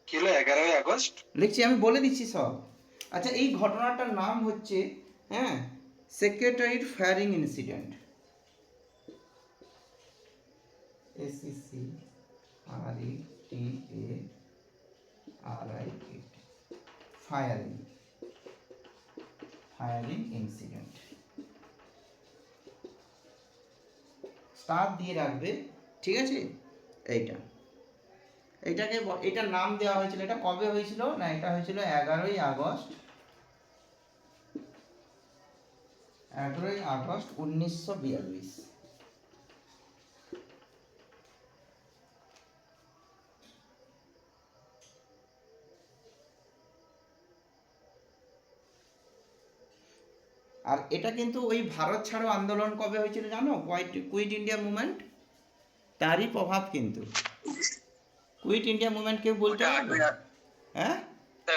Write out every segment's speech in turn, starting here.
কি হলো 11ই আগস্ট? লিখছি, আমি বলে দিচ্ছি সব। আচ্ছা, এই ঘটনাটার নাম হচ্ছে, হ্যাঁ, সেক্রেটারির firing incident. SECRETARI firing, firing incident. Star দিয়ে রাখবে, ঠিক আছে? এইটা, এটার নাম দেওয়া হয়েছিল। এটা কবে হয়েছিল না, এটা হয়েছিল 11ই আগস্ট, 1942। আর এটা কিন্তু ওই ভারত ছাড়ো আন্দোলন কবে হয়েছিল জানো? কুইট ইন্ডিয়া মুভমেন্ট, তারই প্রভাব কিন্তু। কুইট ইন্ডিয়া মুভমেন্ট কেউ বলতে পারবে? হ্যাঁ,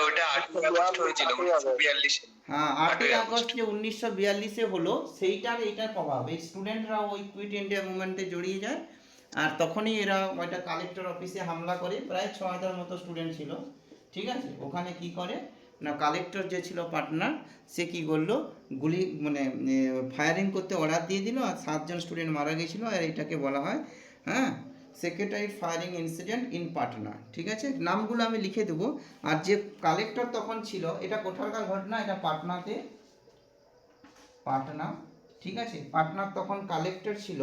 ওটা 8ই আগস্ট হয়েছিল 1942। হ্যাঁ, 8ই আগস্ট যে 1942-এ হলো, সেইটার এইটার প্রভাব। এই স্টুডেন্টরাও ওই কুইট ইন্ডিয়া মুভমেন্টে জড়িয়ে যায়। আর তখনই এরা ওইটা কালেক্টর অফিসে হামলা করে, প্রায় 6,000 মতো স্টুডেন্ট ছিল, ঠিক আছে? ওখানে কি করে না, কালেক্টর যে ছিল পার্টনার, সে কি করলো, গুলি মানে ফায়ারিং করতে অর্ডার দিয়ে দিল, আর 7জন স্টুডেন্ট মারা গেছিলো। আর এটাকে বলা হয়, হ্যাঁ, secretary firing incident in Patna, ঠিক আছে? নামগুলো আমি লিখে দেবো। আর যে কালেক্টর তখন ছিল, এটা কোথাকার ঘটনা, এটা পাটনাতে, পাটনা, ঠিক আছে? পাটনার তখন কালেক্টর ছিল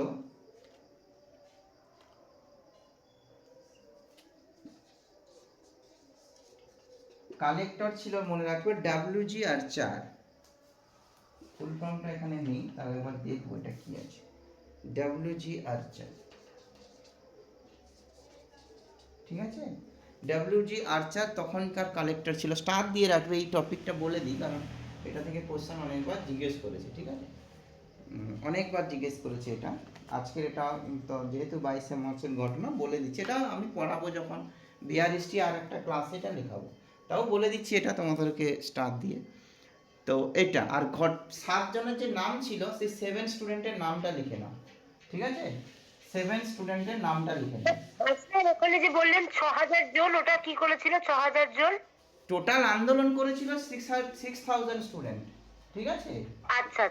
মনে রাখবে WG আর্চার। ফুল ফর্মটা এখানে নেই, তাহলে একবার দেখবো এটা কি আছে। WG আর্চার, ঠিক আছে? WG আর্চার তখনকার কালেক্টর ছিল। স্টার দিয়ে রাখবে, এই টপিকটা বলে দিই, কারণ এটা থেকে কোশ্চেন অনেকবার জিজ্ঞেস করেছে, ঠিক আছে? অনেকবার জিজ্ঞেস করেছে এটা। আজকের এটা তো যেহেতু 22শে মার্চের ঘটনা, বলে দিচ্ছি। এটা আমি পড়াবো যখন বিআরএসটি আর একটা ক্লাসে এটা লেখাবো, তাও বলে দিচ্ছি এটা তোমাদেরকে স্টার দিয়ে। তো এটা আর 7 জনের যে নাম ছিল, সেই 7 স্টুডেন্টের নামটা লিখে নাও, ঠিক আছে? 7 স্টুডেন্টের নামটা লিখে নাও। ওখানে যে বললেন 6,000 জন, ওটা কি করেছিল 6,000 জন? টোটাল আন্দোলন করেছিল 6,000 স্টুডেন্ট, ঠিক আছে? আচ্ছা,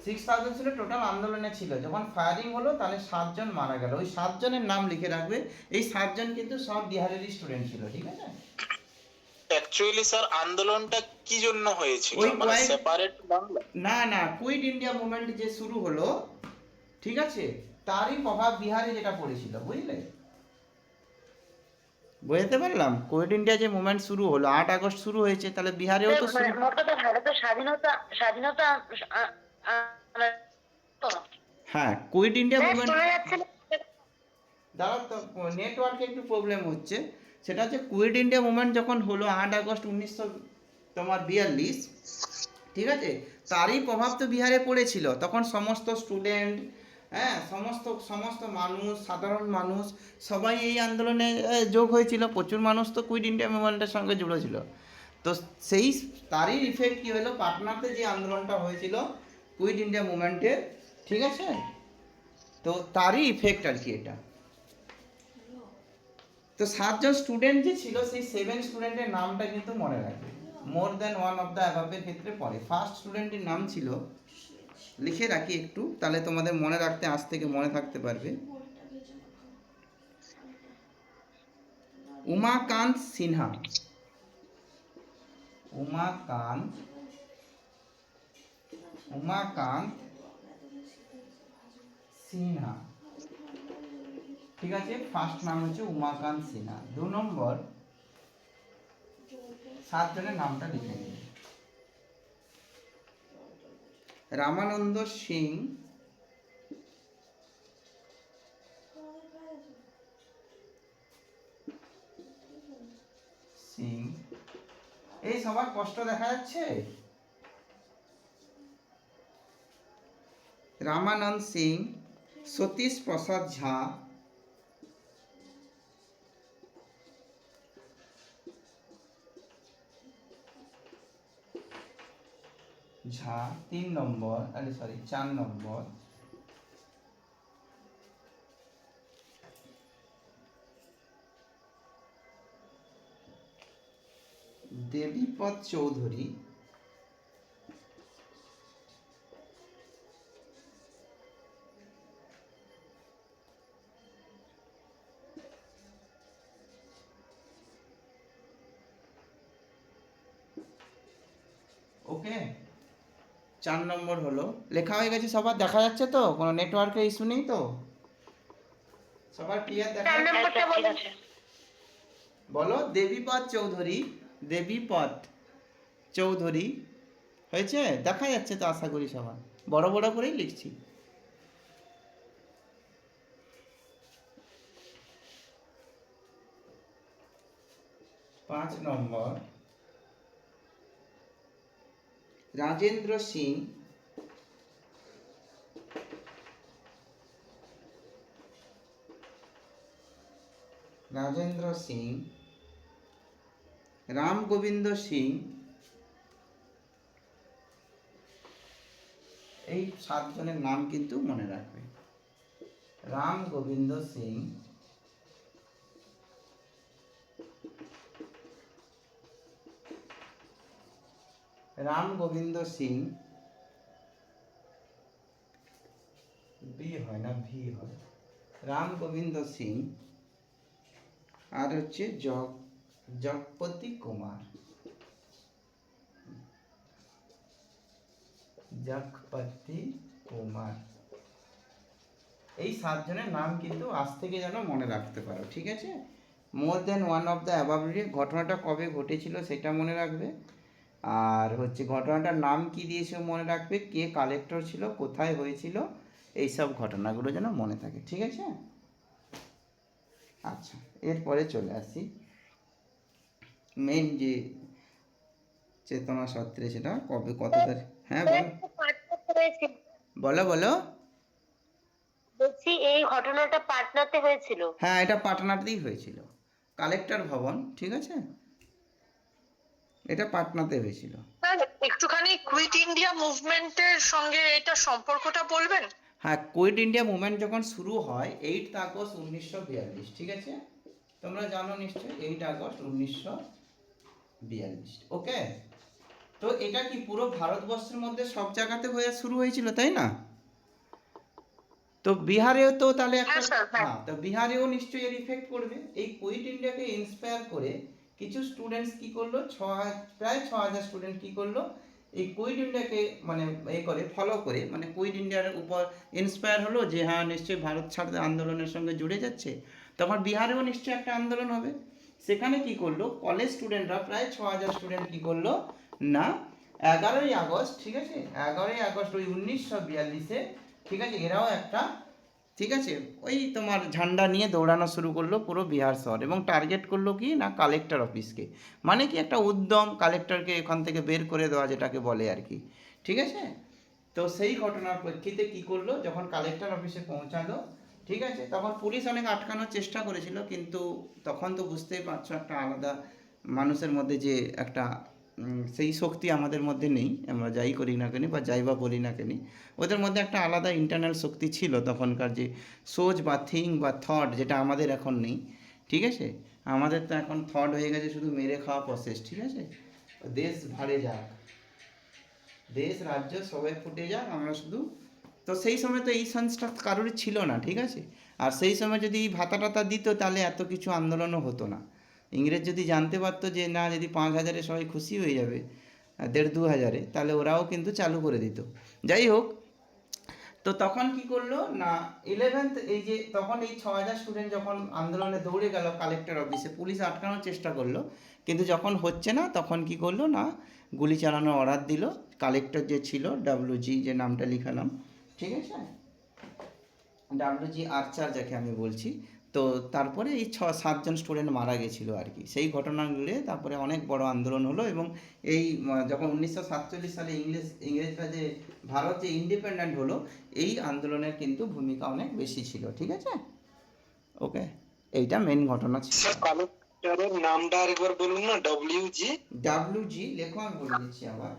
6,000 ছিল টোটাল আন্দোলনে ছিল। যখন ফায়ারিং হলো, তাহলে 7 জন মারা গেল। ওই 7 জনের নাম লিখে রাখবে। এই 7 জন কিন্তু সব বিহারেরই স্টুডেন্ট ছিল, ঠিক আছে? অ্যাকচুয়ালি স্যার আন্দোলনটা কি জন্য হয়েছিল, ওই মানে সেপারেট বাংলা? না, কুইট ইন্ডিয়া মুভমেন্ট যে শুরু হলো, ঠিক আছে, তারই প্রভাব বিহারে যেটা পড়েছিল, বুঝলে? বুঝতে পারলাম? কুইট ইন্ডিয়া যে মুভমেন্ট শুরু হলো, 8 আগস্ট শুরু হয়েছে, তাহলে বিহারেও তো শুরু। মোট কথা ভারতের স্বাধীনতা স্বাধীনতা হ্যাঁ, কুইট ইন্ডিয়া মুভমেন্ট। শোনা যাচ্ছে না? দাঁড়াও তো, নেটওয়ার্কে একটু প্রবলেম হচ্ছে। সেটা হচ্ছে কুইট ইন্ডিয়া মুভমেন্ট যখন হলো 8 আগস্ট 1942, ঠিক আছে, তারই প্রভাব তো বিহারে পড়েছিল। তখন সমস্ত স্টুডেন্ট, হ্যাঁ, সমস্ত মানুষ, সাধারণ মানুষ, সবাই এই আন্দোলনে যোগ হয়েছিল। প্রচুর মানুষ তো কুইট ইন্ডিয়া মুভমেন্টের সঙ্গে জুড়েছিল। তো সেই তারই ইফেক্ট কী হলো, পাটনাতে যে আন্দোলনটা হয়েছিল কুইট ইন্ডিয়া মুভমেন্টের, ঠিক আছে, তো তারই ইফেক্ট আর কি এটা। তো 7 জন স্টুডেন্ট যে ছিল, সেই 7 স্টুডেন্টের নামটা কিন্তু মনে রাখবে। More than one of the অ্যাভাবের ক্ষেত্রে পড়ে। ফার্স্ট স্টুডেন্টের নাম ছিল, লিখে রাখি একটু, তাহলে তোমাদের মনে রাখতে আজ থেকে মনে থাকতে পারবে। উমাকান্ত সিনহা। উমাকান্ত সিনহা, ঠিক আছে? ফার্স্ট নাম হচ্ছে উমাকান্ত সিনহা। 2 নম্বর, 7 জনের নামটা লিখে নিন। রামানন্দ সিং, এই সবার কষ্ট দেখা যাচ্ছে? রামানন্দ সিং, সতীশ প্রসাদ ঝা 3 নম্বর, 4 নম্বর, দেবীপদ চৌধুরী ওকে 4 নম্বর হলো লেখা হয়ে গেছে সবার, দেখা যাচ্ছে তো? কোনো নেটওয়ার্কের ইস্যু নেই তো? সবার ক্লিয়ার দেখা 4 যাচ্ছে? নম্বরটা বলুন। বলো দেবীপদ চৌধুরী, দেবীপদ চৌধুরী হয়েছে? দেখা যাচ্ছে তো আশা করি সবার, বড় বড় করেই লিখছি। পাঁচ নম্বর রাজেন্দ্র সিং রাম গোবিন্দ সিং, এই 7 জনের নাম কিন্তু মনে রাখবে। রাম গোবিন্দ সিং, বি হয় না ভি হয়, রাম গোবিন্দ সিং, আর হচ্ছে জগপতি কুমার, এই 7 জনের নাম কিন্তু আজ থেকে যেন মনে রাখতে পারো, ঠিক আছে? মোর দেন ওয়ান অফ দ্য অ্যাবাভ ঘটনাটা কবে ঘটেছিল সেটা মনে রাখবে, আর হচ্ছে ঘটনাটার নাম কি দিয়েছে মনে রাখবে, কে কালেক্টর ছিল, কোথায় হয়েছিল, এই সব ঘটনাগুলো যেন মনে থাকে, ঠিক আছে? আচ্ছা, এরপরে চলে আসি মেন যে চেতনা সত্রে, সেটা কবে কত তারিখ? হ্যাঁ বলো বলো। বলছি এই ঘটনাটা পাটনাতে হয়েছিল। হ্যাঁ, এটা পাটনাতেই হয়েছিল, কালেক্টর ভবন, ঠিক আছে? এটা পাটনাতে হয়েছিল। একটুখানি কুইট ইন্ডিয়া মুভমেন্টের সঙ্গে এটা সম্পর্কটা বলবেন? হ্যাঁ, কুইট ইন্ডিয়া মুভমেন্ট যখন শুরু হয় 8 আগস্ট 1942, ঠিক আছে? তোমরা জানো নিশ্চয়ই 8 আগস্ট 1942, ওকে? তো এটা কি পুরো ভারতবর্ষের মধ্যে সব জায়গাতে হয়ে শুরু হয়েছিল, তাই না? তো বিহারেও তো তাহলে একটা, হ্যাঁ, তো বিহারেও নিশ্চয়ই এর ইফেক্ট করবে। এই কুইট ইন্ডিয়াকে ইন্সপায়ার করে কিছু স্টুডেন্টস কি করলো, প্রায় 6000 স্টুডেন্ট কি করলো, এই কুইট ইন্ডিয়াকে মানে ফলো করে, মানে কুইট ইন্ডিয়ার উপর ইন্সপায়ার হলো যে হ্যাঁ নিশ্চয়ই ভারত ছাড় আন্দোলনের সঙ্গে জুড়ে যাচ্ছে, তখন বিহারেও নিশ্চয়ই একটা আন্দোলন হবে। সেখানে কি করলো, কলেজ স্টুডেন্টরা প্রায় 6000 স্টুডেন্ট কি করলো না, 11ই আগস্ট, ঠিক আছে, 11ই আগস্ট ওই 1942-এ, ঠিক আছে, এরাও একটা, ঠিক আছে, ওই তোমার ঝান্ডা নিয়ে দৌড়ানো শুরু করলো পুরো বিহার শহর, এবং টার্গেট করলো কি না, কালেক্টর অফিসকে, মানে কি একটা উদ্যম কালেক্টরকে এখান থেকে বের করে দেওয়া যেটাকে বলে আর কি, ঠিক আছে? তো সেই ঘটনার প্রেক্ষিতে কি করলো, যখন কালেক্টর অফিসে পৌঁছালো, ঠিক আছে, তখন পুলিশ অনেক আটকানোর চেষ্টা করেছিল, কিন্তু তখন তো বুঝতেই পারছো একটা আলাদা মানুষের মধ্যে যে একটা সেই শক্তি আমাদের মধ্যে নেই, আমরা যাই করি না কেন বা যাই বা বলি না কেন, ওদের মধ্যে একটা আলাদা ইন্টারনাল শক্তি ছিল তখনকার, যে সোচ বা থিঙ্ক বা থট, যেটা আমাদের এখন নেই, ঠিক আছে? আমাদের তো এখন থট হয়ে গেছে শুধু মেরে খাওয়া প্রসেস, ঠিক আছে? দেশ ভাড়ে যাক, দেশ রাজ্য সবাই ফুটে যাক, আমরা শুধু, তো সেই সময় তো এই সেন্সটা কারোরই ছিল না, ঠিক আছে? আর সেই সময় যদি ভাতা টাতা দিত তাহলে এত কিছু আন্দোলনও হতো না। ইংরেজ যদি জানতে পারতো যে না, যদি 5000-এ সবাই খুশি হয়ে যাবে, 1500-2000-এ, তাহলে ওরাও কিন্তু চালু করে দিত। যাই হোক, তো তখন কি করলো না, 11th, এই যে তখন এই 6000 স্টুডেন্ট যখন আন্দোলনে দৌড়ে গেল কালেক্টর অফিসে, পুলিশ আটকানোর চেষ্টা করলো, কিন্তু যখন হচ্ছে না তখন কি করলো না, গুলি চালানোর অর্ডার দিল। কালেক্টর যে ছিল WG, যে নামটা লিখালাম, ঠিক আছে, WG আর্চার যাকে আমি বলছি, তো তারপরে এই 6-7 জন স্টুডেন্ট মারা গেছিলো আর কি। সেই ঘটনাগুলো তারপরে অনেক বড় আন্দোলন হলো, এবং এই যখন 1947 সালে ইংরেজরা যে ভারত যে ইন্ডিপেন্ডেন্ট হলো, এই আন্দোলনের কিন্তু ভূমিকা অনেক বেশি ছিল, ঠিক আছে? ওকে, এইটা মেন ঘটনা ছিল। কালেক্টরের নামটা আরেকবার বলুন না। WG লেখো, আমি বলে দিচ্ছি, আবার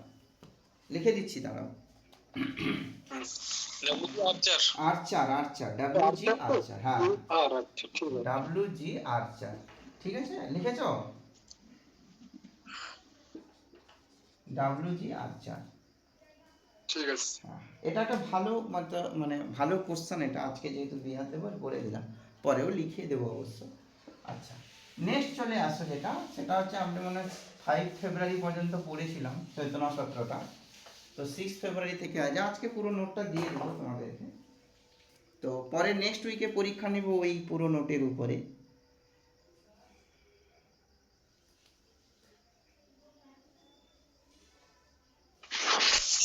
লিখে দিচ্ছি, দাঁড়াও। আর্চার, WG আর্চার, হ্যাঁ, WG আর্চার, ঠিক আছে, লিখেছো? WG আর্চার। ঠিক আছে। হ্যাঁ, এটা একটা ভালো মানে ভালো কোশ্চেন, এটা আজকে যেহেতু বিহার দেবো বলে দিলাম, পরেও লিখিয়ে দেবো অবশ্য। আচ্ছা, নেক্সট চলে আসো যেটা, সেটা হচ্ছে আমরা মনে হয় 5 ফেব্রুয়ারি পর্যন্ত পড়েছিলাম চৈতন্য সত্রটা। তো 6 ফেব্রুয়ারি থেকে আজকে পুরো নোটটা দিয়ে দেবো তোমাদেরকে। তো পরে নেক্সট উইকে পরীক্ষা নেব ওই পুরো নোটের উপরে।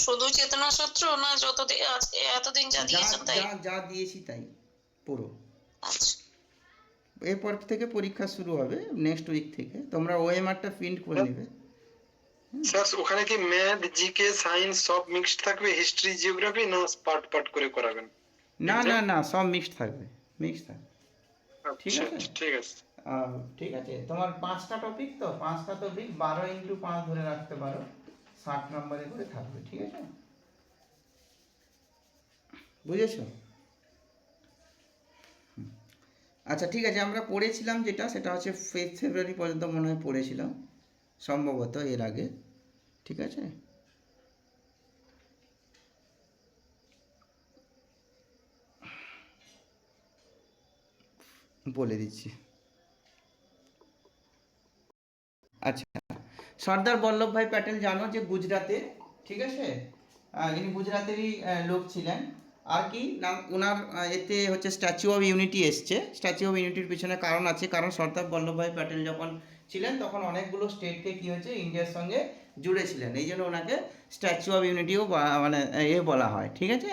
শুধু চেতনা সূত্র না যতদিন এতদিন যা দিয়েছেন তাই? যা দিয়েছি তাই পুরো। আচ্ছা, এরপর থেকে পরীক্ষা শুরু হবে নেক্সট উইক থেকে, তোমরা ওএমআরটা প্রিন্ট করে নেবে। স্যার ওখানে কি ম্যাথ, জিকে, সায়েন্স সব মিক্সড থাকবে, হিস্ট্রি, জিওগ্রাফি না পার্ট পার্ট করে করাবেন? না না না, সব মিক্সড থাকবে, মিক্সড থাকবে। ঠিক আচ্ছা আছে, ঠিক আছে। ঠিক আছে। তোমার 5টা টপিক, তো 5টা টপিক 12x5 ধরে রাখতে পারো, 60 নম্বরে করে থাকবে। ঠিক আছে, বুঝেছো? আচ্ছা ঠিক আছে, আমরা পড়েছিলাম যেটা, সেটা হচ্ছে 5 ফেব্রুয়ারি পর্যন্ত মনে হয় পড়েছিলাম সম্ভবত এর আগে। ঠিক আছে, বলে দিচ্ছি। আচ্ছা, সর্দার বল্লভভাই প্যাটেল জানো যে গুজরাতে, ঠিক আছে, ইনি গুজরাতেরই লোক ছিলেন। আর কি নাম ওনার, এতে হচ্ছে স্ট্যাচু অফ ইউনিটি এসছে। স্ট্যাচু অফ ইউনিটির পিছনে কারণ আছে, কারণ সর্দার বল্লভভাই প্যাটেল যখন ছিলেন তখন অনেকগুলো স্টেটকে কী হয়েছে ইন্ডিয়ার সঙ্গে জুড়েছিলেন, এই জন্য ওনাকে স্ট্যাচু অফ ইউনিটিও মানে বলা হয়। ঠিক আছে,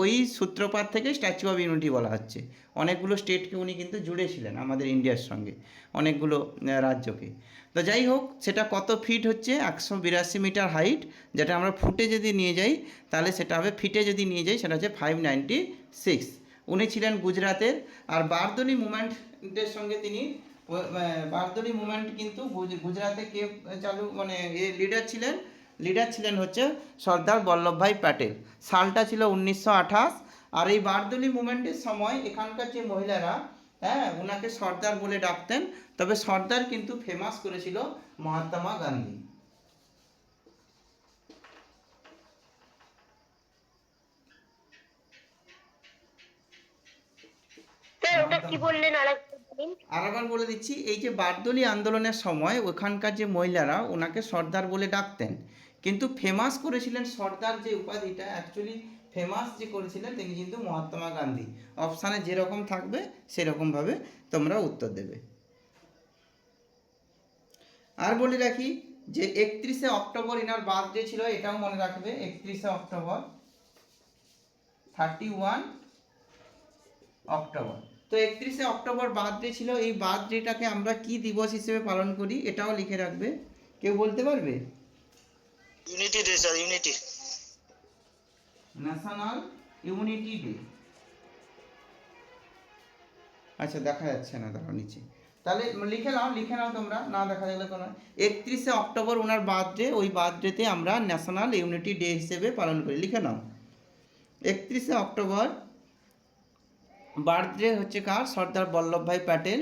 ওই সূত্রপাত থেকে স্ট্যাচু অফ ইউনিটি বলা হচ্ছে। অনেকগুলো স্টেটকে উনি কিন্তু জুড়েছিলেন আমাদের ইন্ডিয়ার সঙ্গে, অনেকগুলো রাজ্যকে। তো যাই হোক, সেটা কত ফিট হচ্ছে, 182 মিটার হাইট, যেটা আমরা ফুটে যদি নিয়ে যাই তাহলে সেটা হবে, ফিটে যদি নিয়ে যাই সেটা হচ্ছে 596। উনি ছিলেন গুজরাতের। আর বারদলি মুভমেন্টের সঙ্গে তিনি, বারদলি মুভমেন্ট কিন্তু গুজরাতে কে চালু মানে লিডার ছিলেন হচ্ছে সর্দার বল্লভভাই প্যাটেল। সালটা ছিল 1928। আর এই বারদলি মুভমেন্টের সময় এখানকার যে মহিলারা, হ্যাঁ, ওনাকে সর্দার বলে ডাকতেন। তবে সর্দার কিন্তু ফেমাস করেছিল মহাত্মা গান্ধী। স্যার ওটা কি বললেন আরেকবার বলে দিচ্ছি, এই যে বারদলি আন্দোলনের সময় ওখানকার যে মহিলারা ওনাকে সর্দার বলে ডাকতেন, কিন্তু ফেমাস করেছিলেন সর্দার যে উপাধিটা, অ্যাকচুয়ালি ফেমাস যে করেছিলেন তিনি কিন্তু মহাত্মা গান্ধী। অপশানে যেরকম থাকবে সেরকমভাবে তোমরা উত্তর দেবে। আর বলে রাখি যে 31শে অক্টোবর এনার বার্থডে ছিল, এটাও মনে রাখবে। 31শে অক্টোবর, 31 অক্টোবর। তো 31শে অক্টোবর বার্থডে ছিল। এই বার্থডেটাকে আমরা কি দিবস হিসেবে পালন করি এটাও লিখে রাখবে। কেউ বলতে পারবে? Unity day sir, unity, national unity day. আচ্ছা, দেখা যাচ্ছে না, দাঁড়াও নিচে, তাহলে লিখে নাও তোমরা, না দেখা গেলে কোনো। 31শে অক্টোবর ওনার বার্থডে, ওই বার্থডেতে আমরা ন্যাশনাল ইউনিটি ডে হিসেবে পালন করি, লিখে নাও। 31শে অক্টোবর বার্থডে হচ্ছে কার? সর্দার বল্লভভাই প্যাটেল।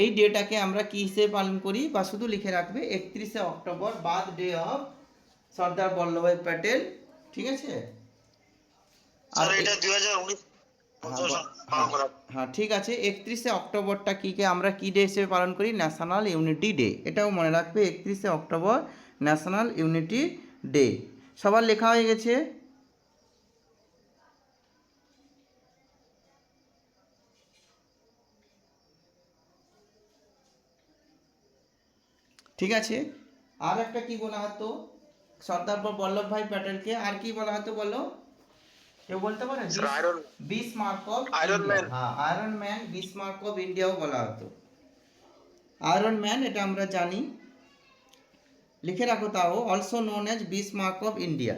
এই ডেটাকে আমরা কি হিসেবে পালন করি, বা শুধু লিখে রাখবে 31শে October birthday of Sardar Vallabhbhai Patel. ঠিক আছে, আর এটা 2019 হ্যাঁ ঠিক আছে। 31শে অক্টোবরটা আমরা কি ডে হিসেবে পালন করি? National unity day. এটাও মনে রাখবে, 31শে অক্টোবর ন্যাশনাল ইউনিটি ডে। সবার লেখা হয়ে গেছে? ঠিক আছে। আর একটা কি বলা হতো সর্দার বল্লভভাই প্যাটেলকে, আর কি বলা হতো বলো, কেউ বলতে পারে? Bismarck of India. হ্যাঁ, আয়রন ম্যান, বিসমার্ক অফ ইন্ডিয়াও বলা হতো। আয়রন ম্যান এটা আমরা জানি, লিখে রাখো তাও, also known as Bismarck of India.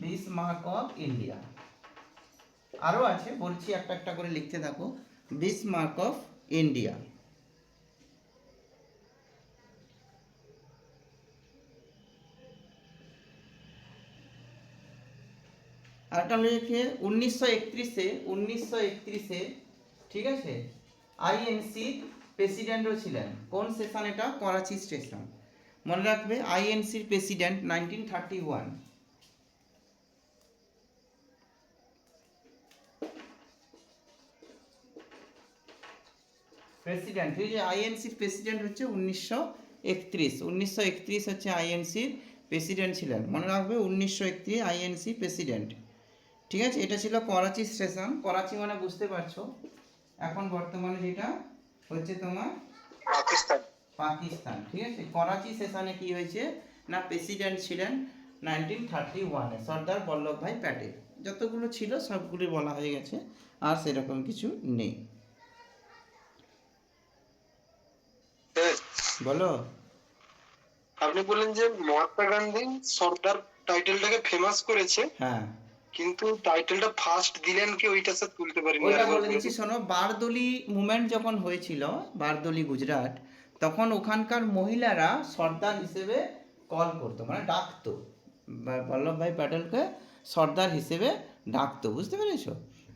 Bismarck of India. আরও আছে, বলছি একটা একটা করে লিখতে থাকো। Bismarck of India. আরেকটা লিখে 1931-এ, ঠিক আছে, আইএনসি প্রেসিডেন্টও ছিলেন। কোন সেশন এটা? করাচি সেশন। মনে রাখবে আইএনসির প্রেসিডেন্ট 1931। প্রেসিডেন্ট, এই যে আইএনসির প্রেসিডেন্ট হচ্ছে 1931 হচ্ছে আইএনসির প্রেসিডেন্ট ছিলেন। মনে রাখবে 1931 আইএনসি প্রেসিডেন্ট। ঠিক আছে, এটা ছিল করাচি স্টেশন। করাচি মানে বুঝতে পারছো এখন বর্তমানে যেটা হচ্ছে তোমার পাকিস্তান। পাকিস্তান। ঠিক আছে, করাচি সেশনে কি হয়েছে না প্রেসিডেন্ট ছিলেন 1931-এ সর্দার বল্লভভাই প্যাটেল। যতগুলো ছিল সবগুলি বলা হয়ে গেছে, আর সেরকম কিছু নেই। বলো। আপনি বললেন যে মহাত্মা গান্ধী সর্দার টাইটেলটাকে ফেমাস করেছে, হ্যাঁ, কিন্তু টাইটেলটা ফার্স্ট দিলেন কি ওইটা স্যার তুলতে পারিনি। ওইটা বলে দিচ্ছি শোনো। বারদলি মুভমেন্ট যখন হয়েছিল, বারদলি গুজরাট, তখন ওখানকার মহিলারা সর্দার হিসেবে কল করতো, মানে ডাকতো, বল্লভভাই প্যাটেলকে সর্দার হিসেবে ডাকতো, বুঝতে পেরেছো?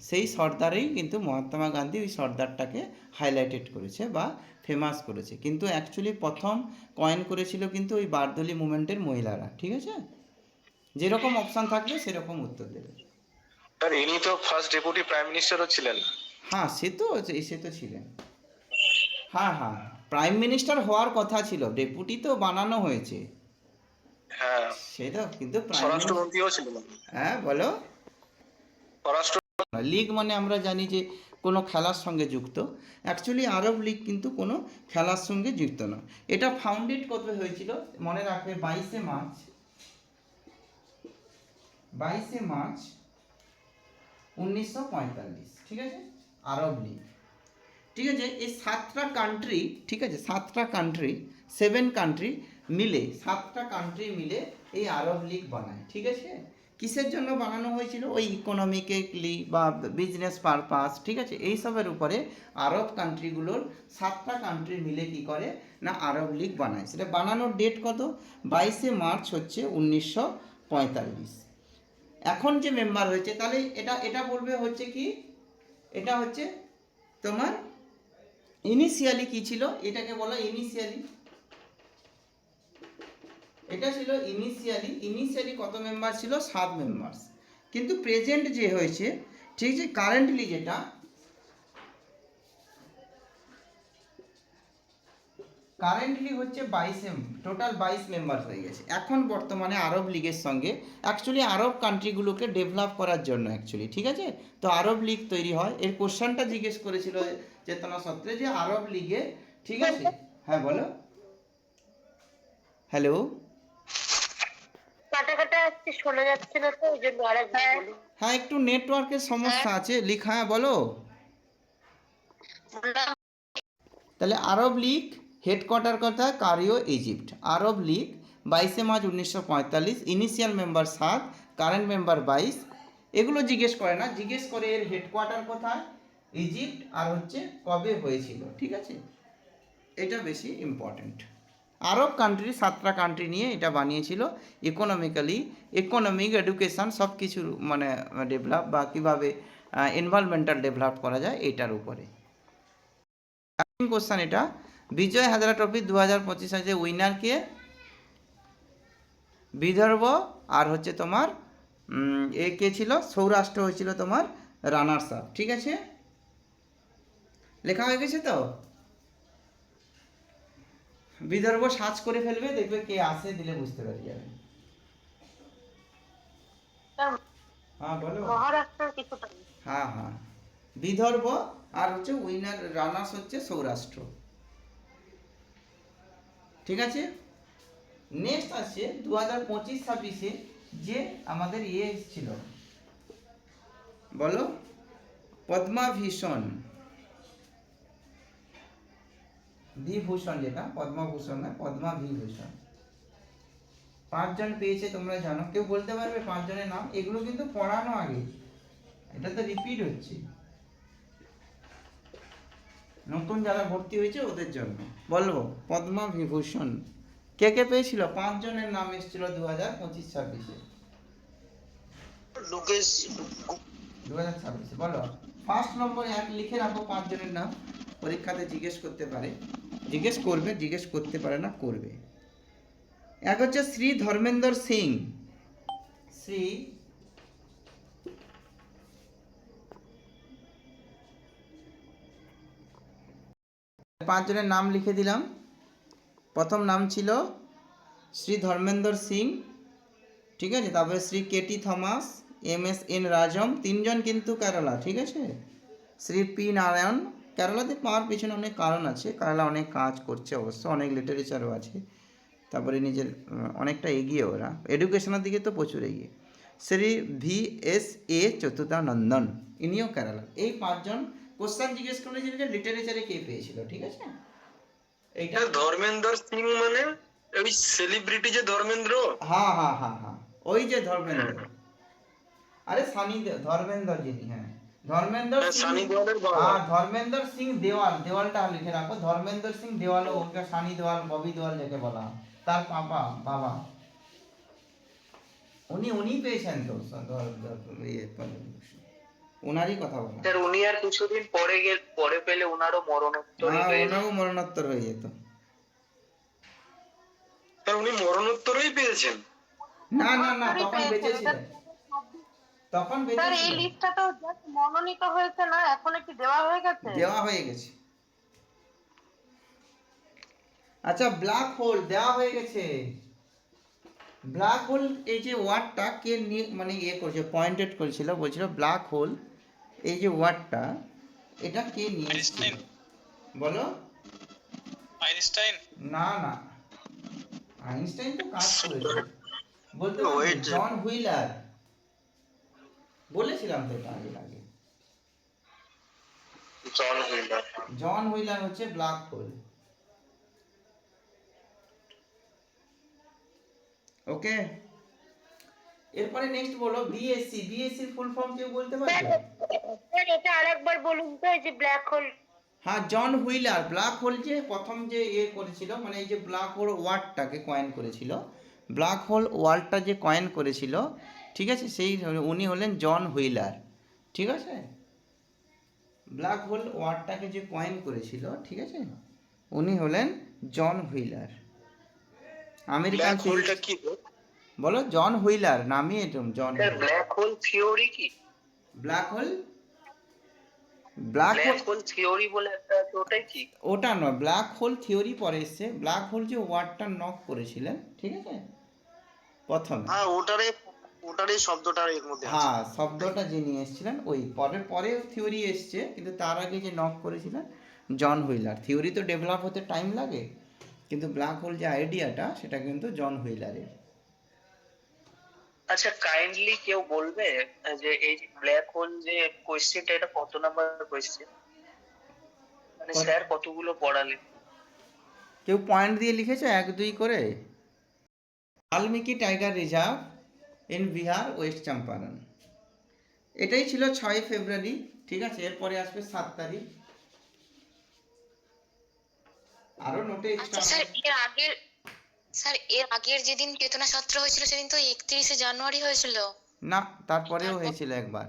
সেই সর্দারেই কিন্তু মহাত্মা গান্ধী ওই সর্দারটাকে হাইলাইটেড করেছে বা ফেমাস করেছে, কিন্তু অ্যাকচুয়ালি প্রথম কয়েন করেছিল কিন্তু ওই বারদলি মুভমেন্টের মহিলারা। ঠিক আছে, যেরকম অপশান থাকবে সেরকম উত্তর দেবে। স্যার ইনি তো ফার্স্ট ডেপুটি প্রাইম মিনিস্টারও ছিলেন। হ্যাঁ, সে তো ছিলেন। হ্যাঁ হ্যাঁ, প্রাইম মিনিস্টার হওয়ার কথা ছিল, ডেপুটি তো বানানো হয়েছে। হ্যাঁ, সেটা কিন্তু স্বরাষ্ট্রমন্ত্রীও ছিলেন। হ্যাঁ বলো। স্বরাষ্ট্র লীগ মানে আমরা জানি যে কোনো খেলার সঙ্গে যুক্ত, অ্যাকচুয়ালি আরব লীগ কিন্তু কোনো খেলার সঙ্গে যুক্ত না। এটা ফাউন্ডেড কবে হয়েছিল মনে রাখবে 22শে মার্চ 1945। ঠিক আছে, আরব লীগ। ঠিক আছে, এই 7টা কান্ট্রি, ঠিক আছে 7টা কান্ট্রি, 7 কান্ট্রি মিলে, 7টা কান্ট্রি মিলে এই আরব লীগ বানায়। ঠিক আছে, কিসের জন্য বানানো হয়েছিল? ওই ইকোনমিক্যালি বা বিজনেস পারপাস, ঠিক আছে, এইসবের উপরে আরব কান্ট্রিগুলোর 7টা কান্ট্রি মিলে কি করে না আরব লীগ বানায়। সেটা বানানোর ডেট কত? 22শে মার্চ হচ্ছে 1945। এখন যে মেম্বার হয়েছে, তাহলে এটা বলবে হচ্ছে কি, এটা হচ্ছে তোমার ইনিশিয়ালি কি ছিল, এটাকে বলা ইনিশিয়ালি। এটা ছিল ইনিশিয়ালি কত মেম্বার ছিল? 7 মেম্বার্স। কিন্তু প্রেজেন্ট যে হয়েছে, ঠিক আছে, কারেন্টলি যেটা হচ্ছে 22, টোটাল 22 মেম্বার হয়ে গেছে এখন বর্তমানে আরব লীগের সঙ্গে। অ্যাকচুয়ালি আরব কান্ট্রিগুলোকে ডেভেলপ করার জন্য অ্যাকচুয়ালি, ঠিক আছে, তো আরব লীগ তৈরি হয়। এর কোশ্চেনটা জিজ্ঞেস করেছিল চেতনা সত্রে যে আরব লীগে, ঠিক আছে। হ্যাঁ বলো। হ্যালো, কাটা কাটা আসছে, শোনা যাচ্ছে না, তো ওই জন্য আরেকবার বলুন। হ্যাঁ একটু নেটওয়ার্কের সমস্যা আছে। লিখা, হ্যাঁ বলো। তাহলে আরব লীগ হেডকোয়ার্টার কথা কায়রো, ইজিপ্ট। আরব লীগ 22শে March 1945, initial member 7, current member 22। এগুলো জিজ্ঞেস করে না, জিজ্ঞেস করে এর হেডকোয়ার্টার কোথায়, ইজিপ্ট, আর হচ্ছে কবে হয়েছিল। ঠিক আছে, এটা বেশি ইম্পর্ট্যান্ট। আরব কান্ট্রি 7টা কান্ট্রি নিয়ে এটা বানিয়েছিল। ইকোনমিক, এডুকেশান সব কিছু মানে ডেভেলপ বা কীভাবে এনভায়রনমেন্টাল ডেভেলপ করা যায় এটার উপরে। কোশ্চেন এটা, বিজয় হাজারা ট্রফি 2025 আছে উইনার কে? বিদর্ভ, আর হচ্ছে তোমার এ কে ছিল? সৌরাষ্ট্র হয়েছিল তোমার রানার্স আপ। ঠিক আছে, লেখা হয়ে গেছে তো? বিদর্ভ সার্চ করে ফেলবে, দেখবে কে আসে, দিলে বুঝতে পারি যাবে। হ্যাঁ বলো। মহারাষ্ট্র কিছুটা হ্যাঁ হ্যাঁ, বিদর্ভ, আর হচ্ছে উইনার রানার্স হচ্ছে সৌরাষ্ট্র। ঠিক আছে, নেক্সট আছে 2025-26-এ যে আমাদের ইয়ে ছিল, বলো, পদ্মাভূষণ বিভূষণ, যেটা পদ্মভূষণ না, পদ্মাবিভূষণ। 5 জন পেয়েছে, তোমরা জানো। কেউ বলতে পারবে 5 জনের নাম? এগুলো কিন্তু পড়ানো আগে, এটা তো রিপিট হচ্ছে, নতুন যারা ভর্তি হয়েছে ওদের জন্য বলবো। পদ্মবিভূষণ কে কে পেয়েছিল? 5 জনের নাম এসেছিল 2025-26-এ। লোকেশ 2026-এ বলো। ফার্স্ট নম্বরে এক লিখে রাখো 5 জনের নাম। পরীক্ষাতে জিজ্ঞেস করতে পারে, জিজ্ঞেস করবে, জিজ্ঞেস করতে পারে না, করবে। এক হচ্ছে শ্রী ধর্মেন্দ্র সিং, শ্রী পাঁচজনের নাম লিখে দিলাম। প্রথম নাম ছিল শ্রী ধর্মেন্দ্র সিং, ঠিক আছে, তারপরে শ্রী কেটি থমাস, MSN রাজম, তিনজন কিন্তু কেরালা, ঠিক আছে। শ্রী পি নারায়ণ, কেরালাতে পাওয়ার পিছনে অনেক কারণ আছে, কেরালা অনেক কাজ করছে অবশ্য, অনেক লিটারেচারও আছে, তারপরে নিজের অনেকটা এগিয়ে ওরা, এডুকেশনের দিকে তো প্রচুর এগিয়ে। শ্রী VSA চতুর্থানন্দন, ইনিও কেরালা। এই পাঁচজন কোশ্চেন জিজ্ঞেস করলে যে লিটারেচারে কে পেয়েছিল, ঠিক আছে। এইটা ধর্মেন্দ্র সিং মানে ওই সেলিব্রিটি যে ধর্মেন্দ্র, হ্যাঁ হ্যাঁ হ্যাঁ হ্যাঁ, ওই যে ধর্মেন্দ্র, আরে সানি ধর্মেন্দ্র যিনি, হ্যাঁ ধর্মেন্দ্র সিং, সানি দেওয়ালের বাবা। হ্যাঁ ধর্মেন্দ্র সিং দেওয়াল, দেওয়ালটা লিখে রাখো, ধর্মেন্দ্র সিং দেওয়াল, ওকে সানি দেওয়াল, ববি দেওয়াল যাকে বলা হয়, তার বাবা, উনি পেয়েছেন তো ওনারই কথা বলা। স্যার উনি আর কিছুদিন পরে পেলে ওনারও মরণোত্তর ওনারও মরণোত্তর হয়ে যেত। স্যার উনি মরণোত্তরই পেয়েছেন? না না না, তখন বেঁচে ছিলেন, তখন বেঁচে স্যার এই ছিলেন। লিস্টটা তো জাস্ট মনোনীত হয়েছে না, এখন কি দেওয়া হয়ে গেছে? দেওয়া হয়ে গেছে। আচ্ছা ব্ল্যাক হোল দেওয়া হয়ে গেছে। ব্ল্যাক হোল এই যে ওয়ার্ডটা কে নিয়ে মানে ইয়ে করেছে, পয়েন্টেড করেছিল, বলছিল ব্ল্যাক হোল এই যে ওয়ার্ডটা, এটা কে নিয়েছিল বলো? আইনস্টাইন? না না, আইনস্টাইন তো কাজ করেছে, বলতে পারবে জন হুইলার, বলেছিলাম তো এটা আগে। জন হুইলার হচ্ছে ব্ল্যাক হোল। ওকে, এরপরে নেক্সট বলো বিএসসি। বিএসসি ফুল ফর্ম কেউ বলতে পারবে? স্যার এটা আরেকবার বলুন তো, এই যে ব্ল্যাক হোল। হ্যাঁ জন হুইলার, ব্ল্যাক হোল যে প্রথম যে ইয়ে করেছিল, মানে এই যে ব্ল্যাক হোল ওয়ার্ডটাকে কয়েন করেছিল, ব্ল্যাক হোল ওয়ার্ডটা যে কয়েন করেছিল, ঠিক আছে, সেই উনি হলেন জন হুইলার, ঠিক আছে। ব্ল্যাক হোল ওয়ার্ডটাকে যে কয়েন করেছিল, ঠিক আছে, উনি হলেন জন হুইলার, আমেরিকান। হোলটা কি? বলো জন হুইলার, নামই এরকম জন। ব্ল্যাক হোল থিওরি কি? ব্ল্যাক হোল থিওরি বলে একটা আছে, ওটাই কি? ওটা নয়, ব্ল্যাক হোল থিওরি পরে এসছে, ব্ল্যাক হোল যে ওয়ার্ডটা নক করেছিলেন, ঠিক আছে, প্রথমে, হ্যাঁ ওটারই শব্দটার এর মধ্যে আছে। হ্যাঁ শব্দটা যে নিয়ে এসেছিলেন, ওই পরে থিওরি এসছে, কিন্তু তার আগে যে নক করেছিলেন জন হুইলার। থিওরি তো ডেভেলপ হতে টাইম লাগে, কিন্তু ব্ল্যাক হোল যে আইডিয়াটা সেটা কিন্তু জন হুইলারের। আচ্ছা কাইন্ডলি কেউ বলবে যে এই ব্ল্যাক হোল যে কোয়েশ্চেনটা, এটা কত নাম্বার কোয়েশ্চেন, মানে স্যার কতগুলো পড়ালেন? কেউ পয়েন্ট দিয়ে লিখেছে 1 2 করে? Valmiki tiger reserve in Bihar, West Champaran, এটাই ছিল 6 ফেব্রুয়ারি, ঠিক আছে। এরপরে আসবে 7 তারিখ, আরো নোটে আচ্ছা স্যার এর আগের যেদিন চেতনা সত্র হয়েছিল সেদিন তো 31শে জানুয়ারি হয়েছিল না, তারপরেও হয়েছিল একবার।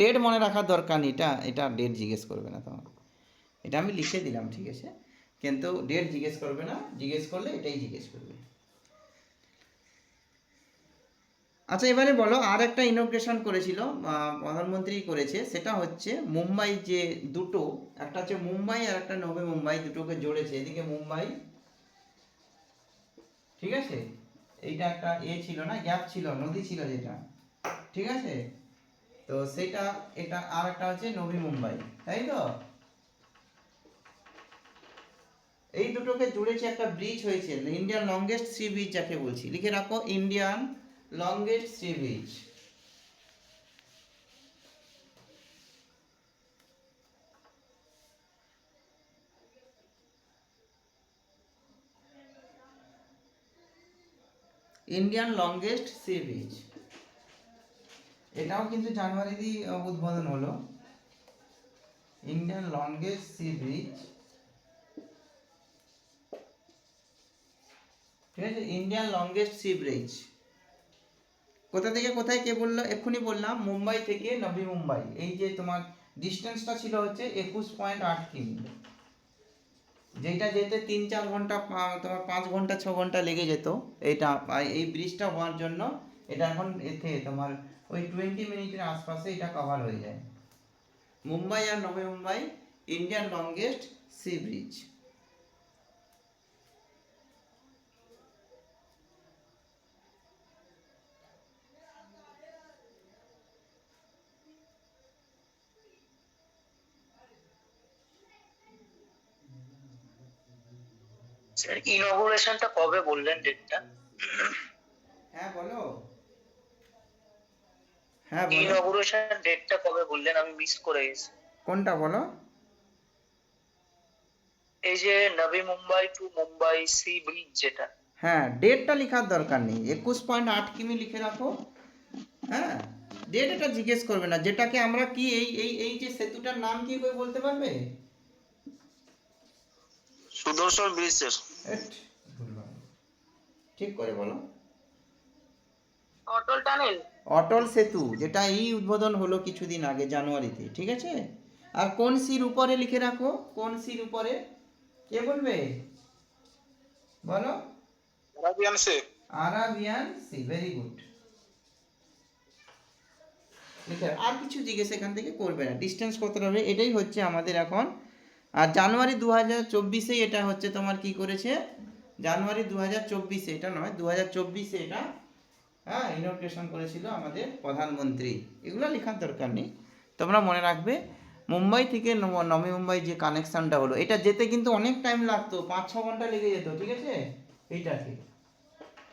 ডেট মনে রাখার দরকার নেই, এটা ডেট জিজ্ঞেস করবে না তোমার, এটা আমি লিখে দিলাম, ঠিক আছে, কিন্তু ডেট জিজ্ঞেস করবে না, জিজ্ঞেস করলে এটাই জিজ্ঞেস করবে। আচ্ছা এবারে বলো, আর একটা ইনোগ্রেশন করেছিল প্রধানমন্ত্রী করেছে, সেটা হচ্ছে মুম্বাই যে দুটো, একটা হচ্ছে মুম্বাই আর একটা নবী মুম্বাই, দুটোকে জোড়েছে, এদিকে মুম্বাই, ঠিক আছে, এইটা একটা ছিল না, গ্যাপ ছিল, নদী ছিল যেটা, ঠিক আছে, তো সেটা, এটা আর একটা হচ্ছে নবী মুম্বাই, তাই তো, এই দুটোকে জুড়েছে, একটা ব্রিজ হয়েছে, ইন্ডিয়ান লংগেস্ট সি ব্রিজ যাকে বলছি, লিখে রাখো Indian longest sea bridge. Indian longest sea bridge, এটাও কিন্তু জানুয়ারিতেই উদ্বোধন হলো, ইন্ডিয়ান লংগেস্ট সি ব্রিজ, ঠিক আছে, ইন্ডিয়ান লংগেস্ট সি ব্রিজ। কোথা থেকে কোথায় কে বললো? এক্ষুনি বললাম মুম্বাই থেকে নবী মুম্বাই, এই যে তোমার ডিস্টেন্সটা ছিল হচ্ছে 21.8 কিমি, যেটা যেতে 3-4 ঘন্টা তোমার 5 ঘন্টা 6 ঘন্টা লেগে যেত। এইটা এই ব্রিজটা হওয়ার জন্য এটা এখন এতে তোমার ওই 20 মিনিটের আশপাশে এটা কভার হয়ে যায়। মুম্বাই আর নবী মুম্বাই ইন্ডিয়ার লংগেস্ট সি ব্রিজ। স্যার ইনগুরেশনটা কবে বললেন ডেটটা? হ্যাঁ বলো। হ্যাঁ বলো, ইনগুরেশন ডেটটা কবে বললেন? আমি মিস করে গেছি। কোনটা বলো? এই যে Navi Mumbai to Mumbai sea bridge যেটা। হ্যাঁ, ডেটটা লেখার দরকার নেই, 21.8 কিমি লিখে রাখো। হ্যাঁ, ডেট এটা জিজ্ঞেস করবে না। যেটাকে আমরা কি এই এই এই যে সেতুটার নাম কি কই বলতে পারবে? সুদর্শন ব্রিজ স্যার। এট, ভুলভাল। ঠিক করে বলো। অটল টানেল। অটল সেতু, যেটা এই উদ্বোধন হলো কিছুদিন আগে জানুয়ারিতে, ঠিক আছে? আর কোন সির উপরে লিখে রাখো, কোন সির উপরে? কে বলবে বলো? Arabian sea. Arabian sea, very good. আর কিছু জিজ্ঞেস এখান থেকে করবে না, ডিস্টেন্স কত হবে এটাই হচ্ছে আমাদের এখন। আর জানুয়ারি 2024-এ এটা হচ্ছে তোমার কি করেছে, জানুয়ারি 2024-এ, এটা নয় 2024-এ এটা হ্যাঁ ইনগ্রেশন করেছিল আমাদের প্রধানমন্ত্রী। এগুলো লেখার দরকার নেই, তোমরা মনে রাখবে। মুম্বাই থেকে নবী মুম্বাই যে কানেকশানটা হলো, এটা যেতে কিন্তু অনেক টাইম লাগতো, 5-6 ঘন্টা লেগে যেত, ঠিক আছে? এইটাকে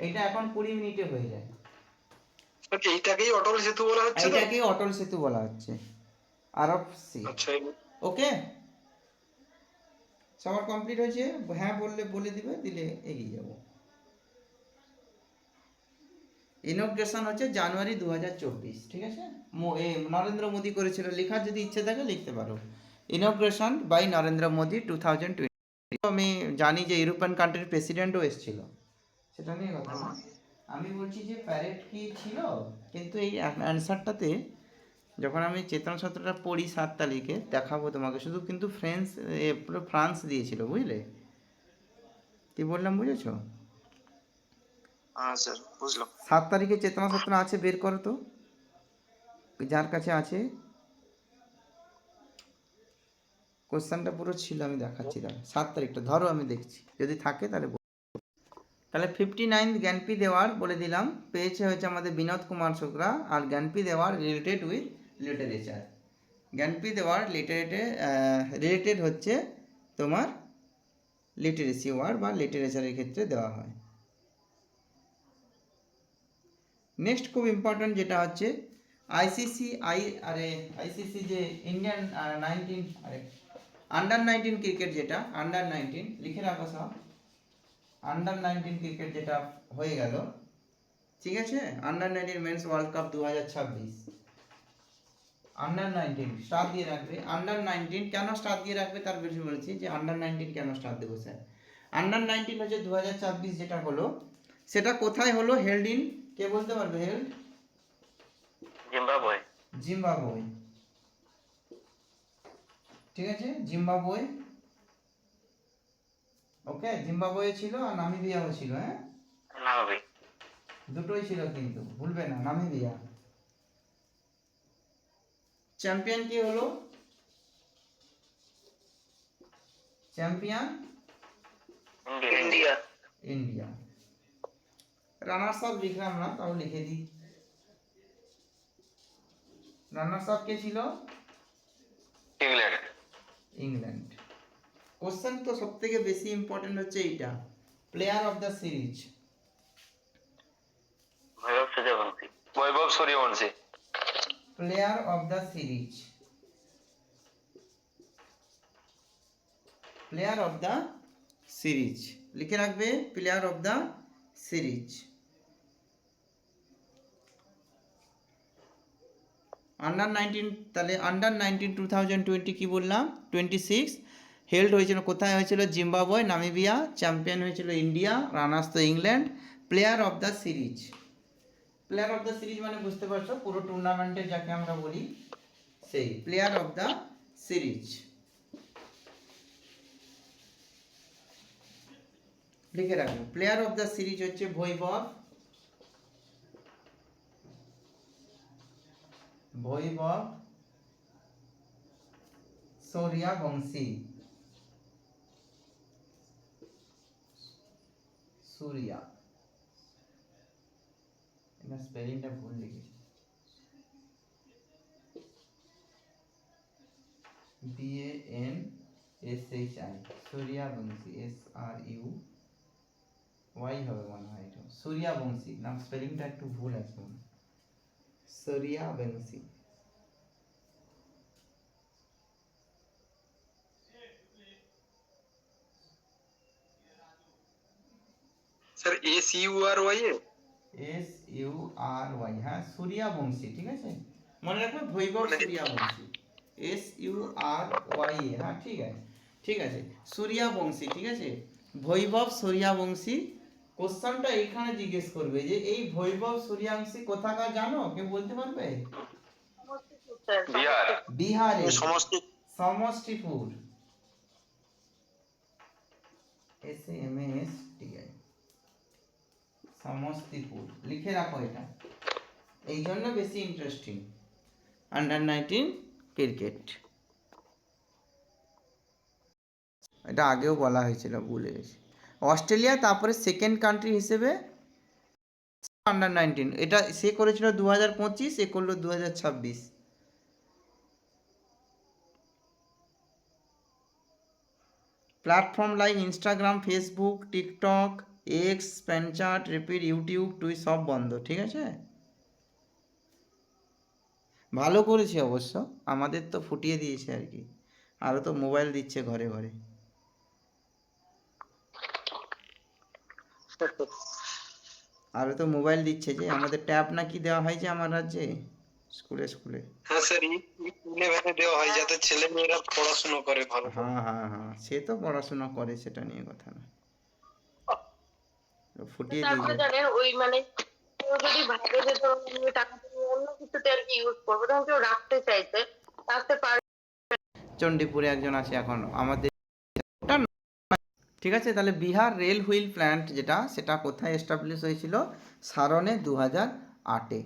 এইটা এখন 20 মিনিটে হয়ে যায়। এইটাকেই অটল সেতু বলা হচ্ছে তো? এইটাকে অটল সেতু বলা হচ্ছে, আরব সি। আচ্ছা, ওকে, সবার কমপ্লিট হয়েছে? হ্যাঁ বললে বলে দিবে, দিলে এগিয়ে যাব। ইনগ্রেশন হচ্ছে জানুয়ারি 2024, ঠিক আছে? নরেন্দ্র মোদী করেছিল। লেখার যদি ইচ্ছে থাকে লিখতে পারো, ইনগ্রেশন বাই নরেন্দ্র মোদী 2020। আমি জানি যে ইউরোপিয়ান কান্ট্রির প্রেসিডেন্টও এসেছিল, সেটা নিয়ে কথা না। আমি বলছি যে প্যারেড কি ছিল, কিন্তু এই অ্যান্সারটাতে যখন আমি চেতনা সূত্রটা পড়ি 7 তারিখে দেখাবো তোমাকে, শুধু কিন্তু পুরো ফ্রান্স দিয়েছিল, বুঝলে কি বললাম, বুঝেছো? হ্যাঁ স্যার বুঝলাম। 7 তারিখে চেতনা সূত্র আছে, বের করো তো যার কাছে আছে। কোশ্চেনটা পুরো ছিল, আমি দেখাচ্ছি, দাঁড়া 7 তারিখটা ধরো, আমি দেখছি যদি থাকে তাহলে। তাহলে 59 জ্ঞানপি দেওয়ার বলে দিলাম, পেয়েছে হচ্ছে আমাদের বিনোদ কুমার শুক্লা। আর জ্ঞানপি দেওয়ার রিলেটেড উইথ লিটারেচার, জ্ঞানপি দেওয়ার রিলেটেড হচ্ছে তোমার লিটারেসি ওয়ার্ড বা লিটারেচারের ক্ষেত্রে দেওয়া হয়। নেক্সট খুব ইম্পর্ট্যান্ট যেটা হচ্ছে আইসিসি যে ইন্ডিয়ান আন্ডার 19 ক্রিকেট, যেটা আন্ডার 19 লিখে রাখো সব। আন্ডার 19 ক্রিকেট যেটা হয়ে গেল, ঠিক আছে? Under 19 men's world cup 2026, under 19 star দিয়ে রাখবে। আন্ডার 19 কেন স্টার দিয়ে রাখবে তার বেশি বলেছি, যে আন্ডার 19 কেন স্টার দেবো স্যার। আন্ডার 19 হচ্ছে 2026 যেটা হলো, সেটা কোথায় হলো? হেল্ড ইন, কে বলতে পারবে? Held Zimbabwe. জিম্বাবুয়ে, ঠিক আছে? জিম্বাবুয়ে, ওকে। জিম্বাবুয়ে ছিল আর নামিবিয়াও ছিল, হ্যাঁ নামিবিয়া। দুটোই ছিল, কিন্তু ভুলবে না নামিবিয়া। চ্যাম্পিয়ন কি হলো? Champion India. India. Runners up লিখলাম না, তাও লিখে দিই। রানার্স আপ কে ছিল? ইংল্যান্ড। ইংল্যান্ড। কোশ্চেন তো সব থেকে বেশি ইম্পর্টেন্ট হচ্ছে এইটা, player of the series. Vaibhav Suryavanshi. Player of the series, player of the series লিখে রাখবে, player of the series. Under 19, তাহলে আন্ডার 19 2020 কি বললাম? 26 হেল্ড হয়েছিল, কোথায় হয়েছিল? Zimbabwe, Namibia. চ্যাম্পিয়ন হয়েছিল ইন্ডিয়া, রানার্স তো England. Player of the series, player of the series মানে বুঝতে পারছো পুরো টুর্নামেন্টের যাকে আমরা বলি সেই প্লেয়ার অফ দ্য সিরিজ। লিখে রাখো, প্লেয়ার অফ দ্য সিরিজ হচ্ছে ভৈভব, ভৈভব সূর্যবংশী, সূর্যা, এটা স্পেলিংটা ভুল লিখেছি, BANSHI, সূর্যবংশী, SRUY হবে মনে হয় এটা, সূর্যবংশী নাম, স্পেলিংটা একটু ভুল আছে, সূর্যবংশী। স্যার SURY SURY, হ্যাঁ সূর্যবংশী, ঠিক আছে, মনে রাখবে ভৈভব সূর্যবংশী, SURY, হ্যাঁ ঠিক আছে, ঠিক আছে, সূর্যবংশী, ঠিক আছে, ভৈভব সূর্যবংশী। কোশ্চেনটা এইখানে জিজ্ঞেস করবে যে এই ভৈভব সূর্যবংশী কোথাকার জানো, কেউ বলতে পারবে? বিহারে, সমষ্টিপুর, SAMSTI, সমষ্টিপুর, লিখে রাখো এটা, এই জন্য বেশি ইন্টারেস্টিং আন্ডার 19 ক্রিকেট। এটা আগেও বলা হয়েছিল, ভুলে গেছি। অস্ট্রেলিয়া তারপরে সেকেন্ড কান্ট্রি হিসেবে আন্ডার 19, এটা সে করেছিল 2025, এ করলো 2026। Platform like Instagram, Facebook, TikTok, X, Snapchat, Reddit, YouTube, টুই সব বন্ধ, ঠিক আছে। ভালো করেছে অবশ্য, আমাদের তো ফুটিয়ে দিয়েছে আর কি, আরও তো মোবাইল দিচ্ছে ঘরে ঘরে। আরও তো মোবাইল দিচ্ছে, যে আমাদের ট্যাব নাকি দেওয়া হয় যে আমার রাজ্যে স্কুলে স্কুলে। হ্যাঁ স্যার, 11 দেওয়া হয় যাতে ছেলে মেয়েরা পড়াশোনা করে ভালো। হ্যাঁ হ্যাঁ হ্যাঁ, সে তো পড়াশোনা করে, সেটা নিয়ে কথা না, ফুটিয়ে তারপরে দিয়েছে। জানেন ওই মানে কেউ যদি ভাবে যে ধরুন আমি টাকাটা নিয়ে অন্য কিছুতে আর কি ইউজ করবো, তখন কেউ রাখতে চাইছে, রাখতে পারে। চণ্ডীপুরে একজন আছে এখন আমাদের, ওটা না। ঠিক আছে, তাহলে বিহার রেল হুইল প্ল্যান্ট যেটা, সেটা কোথায় এস্টাবলিশ হয়েছিল? সারনে 2008-এ।